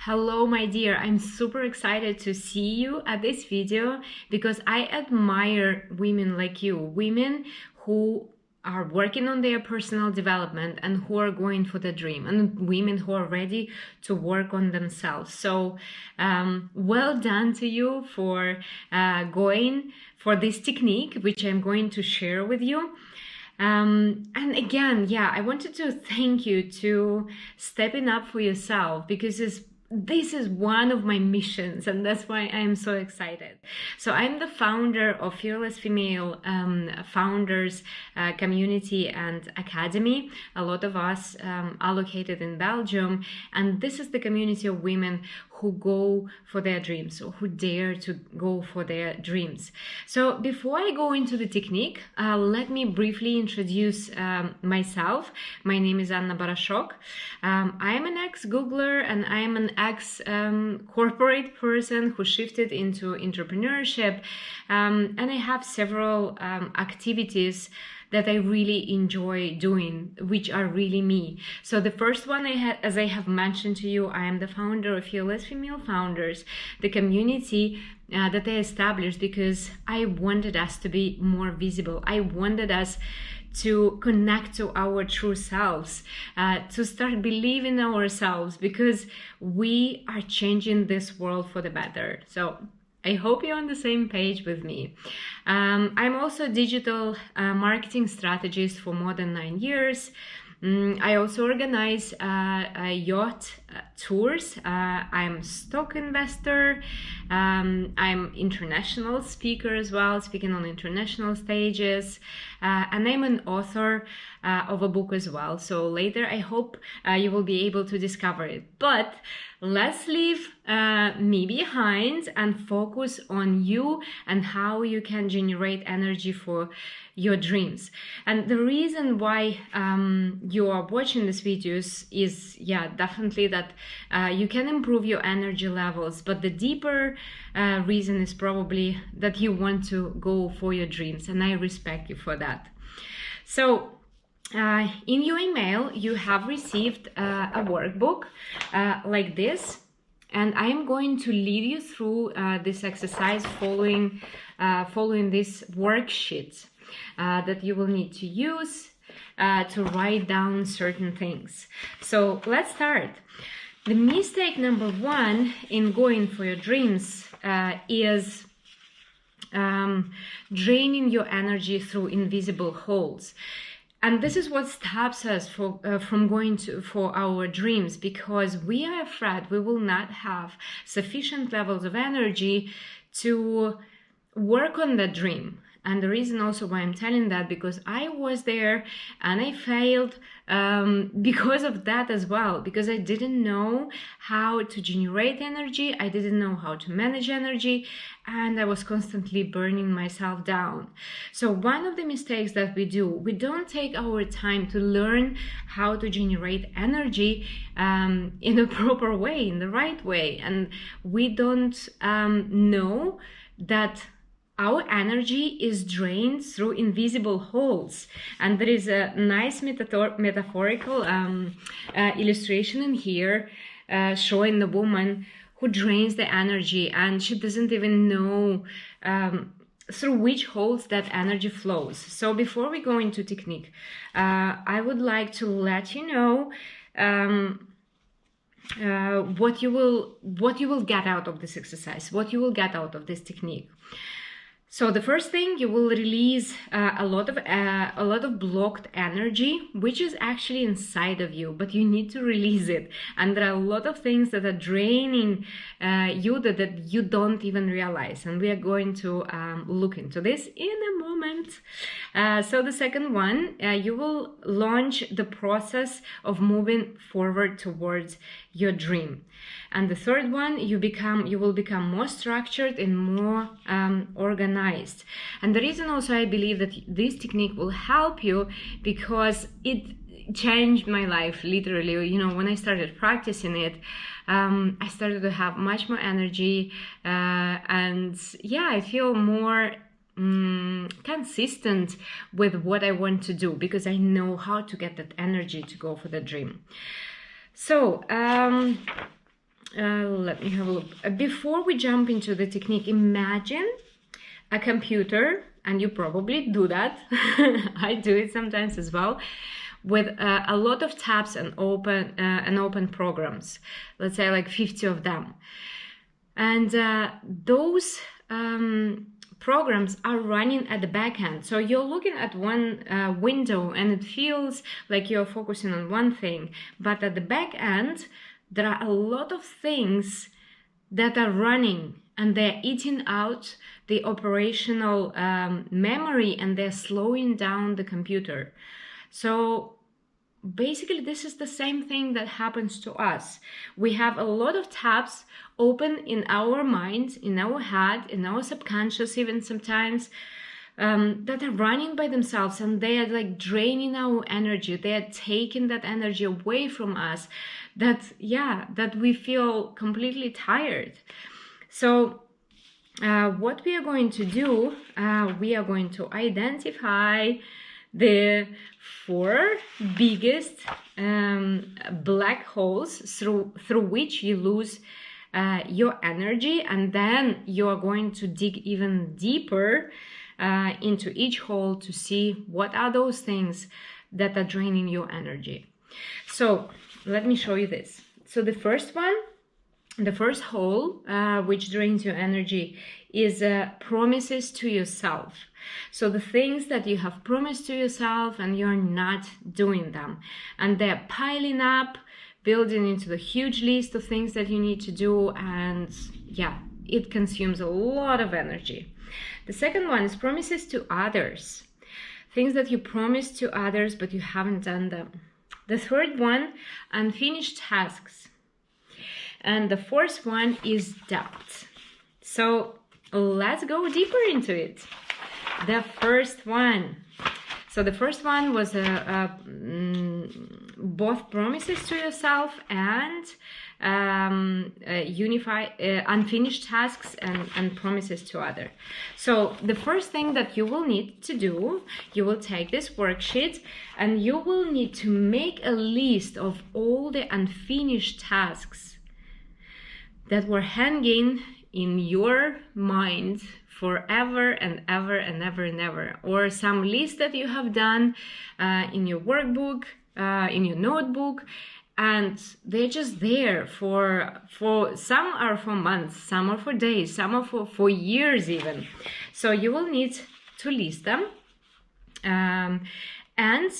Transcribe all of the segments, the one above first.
Hello, my dear. I'm super excited to see you at this video because I admire women like you, women who are working on their personal development and who are going for the dream, and women who are ready to work on themselves. So well done to you for going for this technique, which I'm going to share with you. And again, I wanted to thank you to stepping up for yourself, because this is one of my missions, and that's why I'm so excited. So I'm the founder of Fearless Female Founders Community and Academy. A lot of us are located in Belgium, and this is the community of women who go for their dreams, or who dare to go for their dreams. So before I go into the technique, let me briefly introduce myself. My name is Anna Boroshok. I'm an ex-Googler, and I'm an ex-corporate person who shifted into entrepreneurship, and I have several activities that I really enjoy doing, which are really me. So the first one as I have mentioned to you, I am the founder of Fearless Female Founders, the community that I established because I wanted us to be more visible. I wanted us to connect to our true selves, to start believing in ourselves, because we are changing this world for the better. So I hope you're on the same page with me. I'm also a digital marketing strategist for more than 9 years. I also organize yacht tours. I'm a stock investor. I'm international speaker as well, speaking on international stages. And I'm an author of a book as well. So later, I hope you will be able to discover it. But let's leave me behind and focus on you and how you can generate energy for your dreams. And the reason why you are watching these videos is, definitely that you can improve your energy levels. But the deeper reason is probably that you want to go for your dreams. And I respect you for that. So in your email, you have received a workbook like this, and I am going to lead you through this exercise following this worksheet that you will need to use to write down certain things. So let's start. The mistake number one in going for your dreams is draining your energy through invisible holes. And this is what stops us from going for our dreams, because we are afraid we will not have sufficient levels of energy to work on the dream. And the reason also why I'm telling that, because I was there and I failed because of that as well, because I didn't know how to generate energy, I didn't know how to manage energy, and I was constantly burning myself down. So one of the mistakes that we do, we don't take our time to learn how to generate energy in a proper way, in the right way, and we don't know that our energy is drained through invisible holes. And there is a nice metaphorical illustration in here showing the woman who drains the energy, and she doesn't even know through which holes that energy flows. So before we go into technique, I would like to let you know what you will get out of this exercise, what you will get out of this technique. So the first thing, you will release a lot of blocked energy, which is actually inside of you, but you need to release it. And there are a lot of things that are draining you that you don't even realize. And we are going to look into this in a moment. So the second one, you will launch the process of moving forward towards your dream. And the third one, you will become more structured and more organized. And the reason also I believe that this technique will help you, because it changed my life literally. You know, when I started practicing it, I started to have much more energy, and I feel more consistent with what I want to do, because I know how to get that energy to go for the dream. So let me have a look. Before we jump into the technique, imagine a computer, and you probably do that. I do it sometimes as well, with a lot of tabs and open programs. Let's say like 50 of them, and those programs are running at the back end. So you're looking at one window and it feels like you're focusing on one thing, but at the back end there are a lot of things that are running, and they're eating out the operational memory, and they're slowing down the computer. So basically this is the same thing that happens to us. We have a lot of tabs open in our mind, in our head, in our subconscious even sometimes, that are running by themselves, and they are like draining our energy. They are taking that energy away from us, that we feel completely tired. So what we are going to do, we are going to identify the 4 biggest black holes through which you lose your energy, and then you are going to dig even deeper into each hole to see what are those things that are draining your energy. So let me show you this. So the first hole which drains your energy is promises to yourself. So the things that you have promised to yourself and you're not doing them, and they're piling up, building into the huge list of things that you need to do, and it consumes a lot of energy. The second one is promises to others, things that you promised to others but you haven't done them. The third one, unfinished tasks. And the fourth one is doubt. So let's go deeper into it. The first one. So the first one was both promises to yourself and unfinished tasks and promises to others. So the first thing that you will need to do, you will take this worksheet and you will need to make a list of all the unfinished tasks that were hanging in your mind forever and ever and ever and ever, or some list that you have done in your workbook, in your notebook, and they're just there for some are for months, some are for days, some are for years even. So you will need to list them, and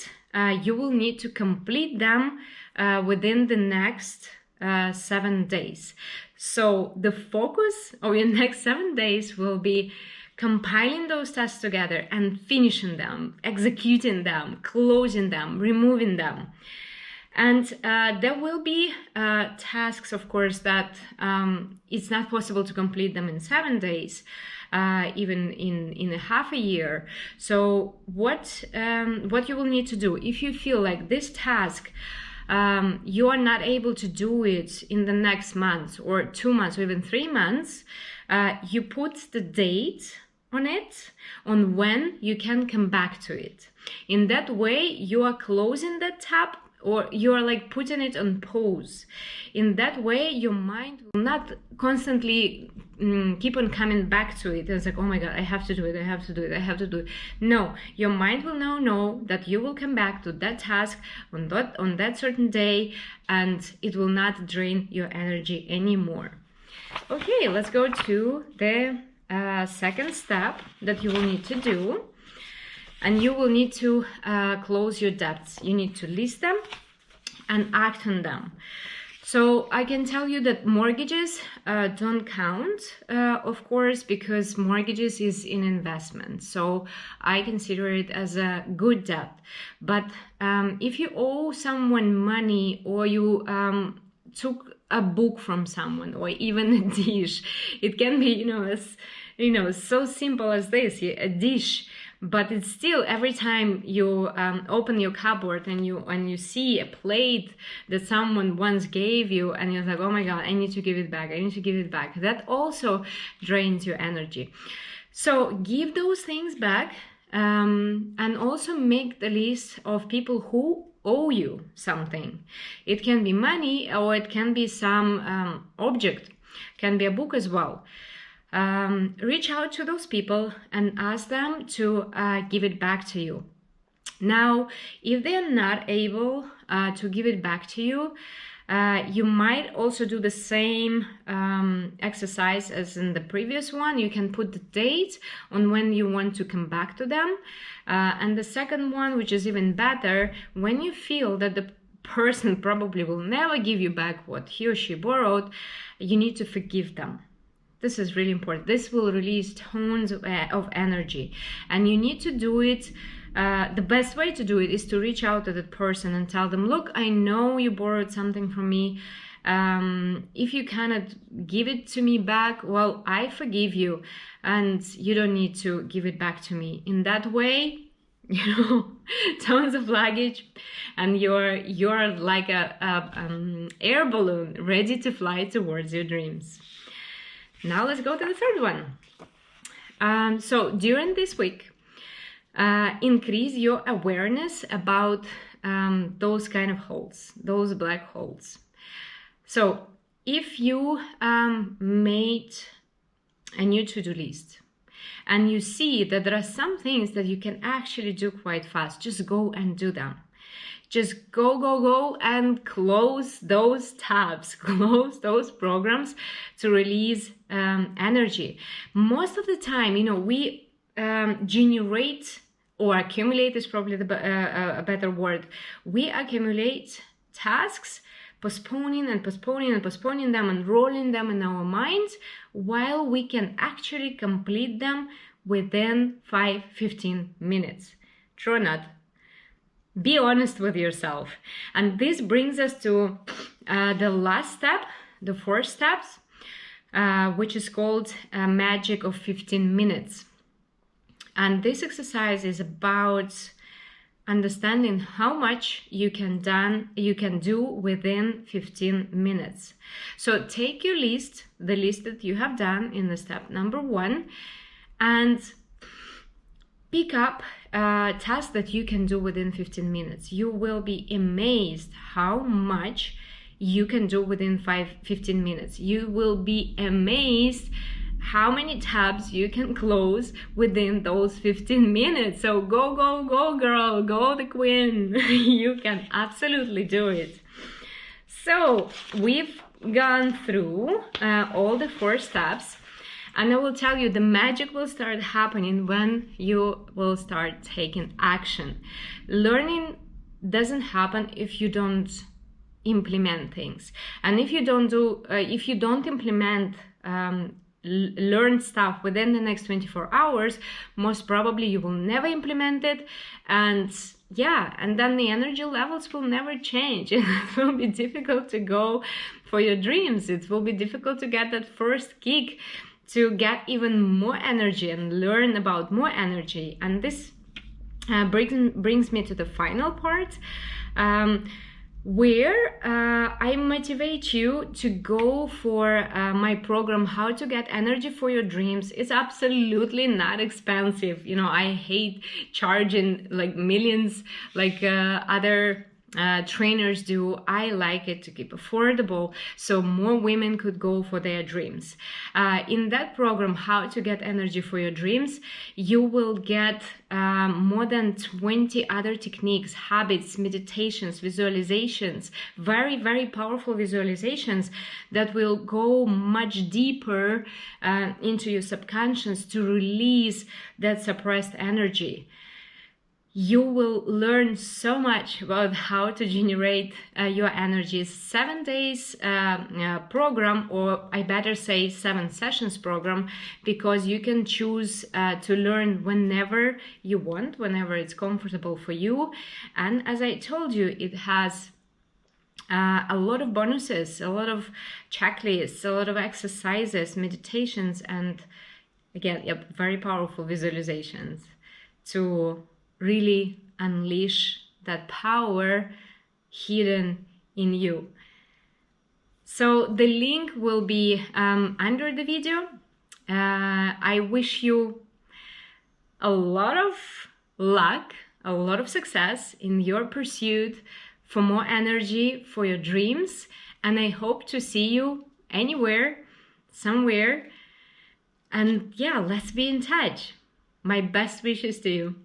you will need to complete them within the next 7 days. So the focus of your next 7 days will be compiling those tasks together and finishing them, executing them, closing them, removing them. And there will be tasks, of course, that it's not possible to complete them in 7 days, even in a half a year. So what you will need to do, if you feel like this task you are not able to do it in the next month or 2 months or even 3 months, you put the date on it, on when you can come back to it. In that way, you are closing that tab, or you are like putting it on pause. In that way, your mind will not constantly keep on coming back to it. It's like, oh my God, I have to do it, I have to do it, I have to do it. No, your mind will now know that you will come back to that task on that certain day, and it will not drain your energy anymore. Okay, let's go to the second step that you will need to do. And you will need to close your debts. You need to list them and act on them. So I can tell you that mortgages don't count, of course, because mortgages is an investment. So I consider it as a good debt. But if you owe someone money, or you took a book from someone, or even a dish, it can be, so simple as this, a dish. But it's still, every time you open your cupboard and you see a plate that someone once gave you, and you're like, oh my God, I need to give it back, I need to give it back. That also drains your energy. So give those things back, and also make the list of people who owe you something. It can be money, or it can be some object, can be a book as well. Reach out to those people and ask them to give it back to you. Now, if they're not able to give it back to you, you might also do the same exercise as in the previous one. You can put the date on when you want to come back to them. And the second one, which is even better, when you feel that the person probably will never give you back what he or she borrowed, you need to forgive them. This is really important. This will release tons of energy, and you need to do it. The best way to do it is to reach out to that person and tell them, look, I know you borrowed something from me. If you cannot give it to me back, well, I forgive you, and you don't need to give it back to me. In that way, tons of luggage, and you're like a air balloon ready to fly towards your dreams. Now let's go to the third one. So during this week, increase your awareness about those kind of holes, those black holes. So if you made a new to-do list and you see that there are some things that you can actually do quite fast, just go and do them. Just go and close those tabs, close those programs to release energy. Most of the time, we generate or accumulate is probably a better word. We accumulate tasks, postponing them and rolling them in our minds, while we can actually complete them within 5-15 minutes. True or not? Be honest with yourself. And this brings us to the last step, the fourth steps, which is called Magic of 15 minutes. And this exercise is about understanding how much you can do within 15 minutes. So take your list, the list that you have done in the step number 1, and pick up a task that you can do within 15 minutes. You will be amazed how much you can do within 15 minutes. You will be amazed how many tabs you can close within those 15 minutes. So go girl, go the queen. You can absolutely do it. So we've gone through all the 4 steps. And I will tell you, the magic will start happening when you will start taking action. Learning doesn't happen if you don't implement things. And if you don't implement learned stuff within the next 24 hours, most probably you will never implement it. And then the energy levels will never change. It will be difficult to go for your dreams. It will be difficult to get that first kick, to get even more energy and learn about more energy. And this brings me to the final part, where I motivate you to go for my program, How to Get Energy for Your Dreams. It's absolutely not expensive. I hate charging like millions like other trainers do. I like it to keep affordable so more women could go for their dreams. In that program, How to Get Energy for Your Dreams, you will get more than 20 other techniques, habits, meditations, visualizations, very, very powerful visualizations that will go much deeper into your subconscious to release that suppressed energy. You will learn so much about how to generate your energy. 7 days program, or I better say 7 sessions program, because you can choose to learn whenever you want, whenever it's comfortable for you. And as I told you, it has a lot of bonuses, a lot of checklists, a lot of exercises, meditations, and again, very powerful visualizations to really unleash that power hidden in you. So the link will be under the video. I wish you a lot of luck, a lot of success in your pursuit for more energy for your dreams. And I hope to see you anywhere, somewhere. And yeah, let's be in touch. My best wishes to you.